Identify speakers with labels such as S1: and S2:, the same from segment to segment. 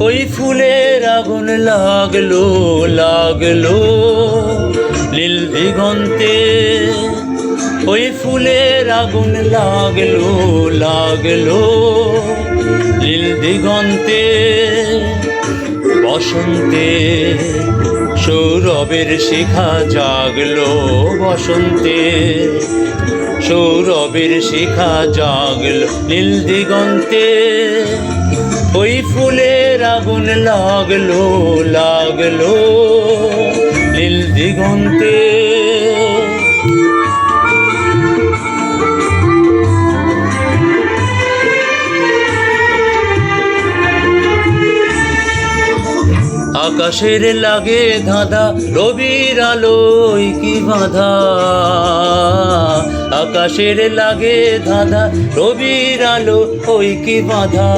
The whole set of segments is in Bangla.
S1: ওই ফুলের আগুন লাগলো লাগলো নীল দিগন্তে, ওই ফুলের আগুন লাগলো লাগলো নীল দিগন্তে। বসন্তে সৌরভের শিখা জাগলো বসন্তে, সৌরভের শিখা জাগলো নীল দিগন্তে। ওই ফুলের আগুন লাগলো লাগলো নীল দিগন্তে। আকাশের লাগে ধাঁধা রবির আলোয় কি বাঁধা, আকাশের লাগে ধাঁধা রবির আলো ওই কি বাঁধা।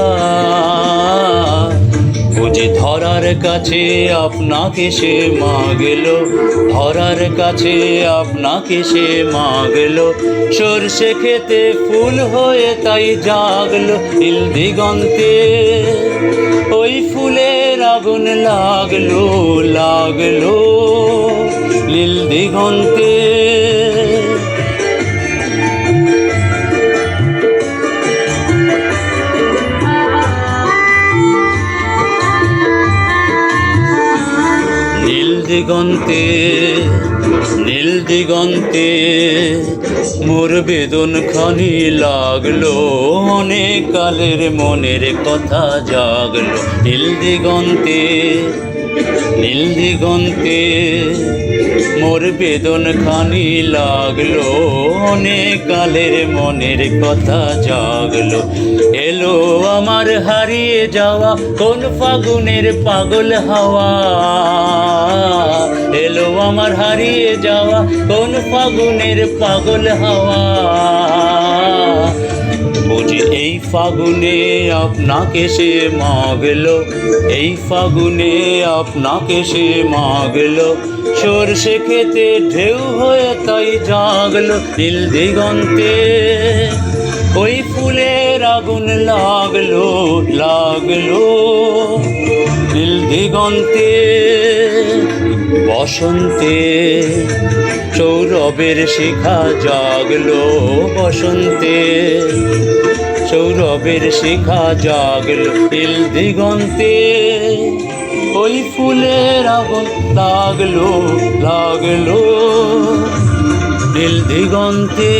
S1: বুঝি ধরার কাছে আপনাকে সে মা গেল, ধরার কাছে আপনাকে সে মা গেল। সরষে খেতে ফুল হয়ে তাই জাগলো নীল দিগন্তে। ওই ফুলের আগুন লাগলো লাগলো নীল দিগন্তে। নীল দিগন্তে নীল দিগন্তে মোর বেদন খানি লাগলো, অনেক কালের মনের কথা জাগলো নীল দিগন্তে। নীল দিগন্তে মোর বেদন খানি লাগলো, অনেক কালের মনের কথা জাগলো। এলো আমার হারিয়ে যাওয়া কোন ফাগুনের পাগল হাওয়া, এলো আমার হারিয়ে যাওয়া কোন ফাগুনের পাগল হাওয়া। বুঝি এই ফাগুনে আপনাকে সে মা গেলো, এই ফাগুনে আপনাকে সে মা গেলো। সরষে খেতে ঢেউ হয়ে তাই জাগলো নীল দিগন্তে। ওই ফুলের আগুন লাগলো লাগলো নীল দিগন্তে। বসন্তে সৌরভের শিখা জাগলো বসন্তে, সৌরভের শিখা জাগলো নীল দিগন্তে। ওই ফুলের আগুন লাগলো লাগলো নীল দিগন্তে।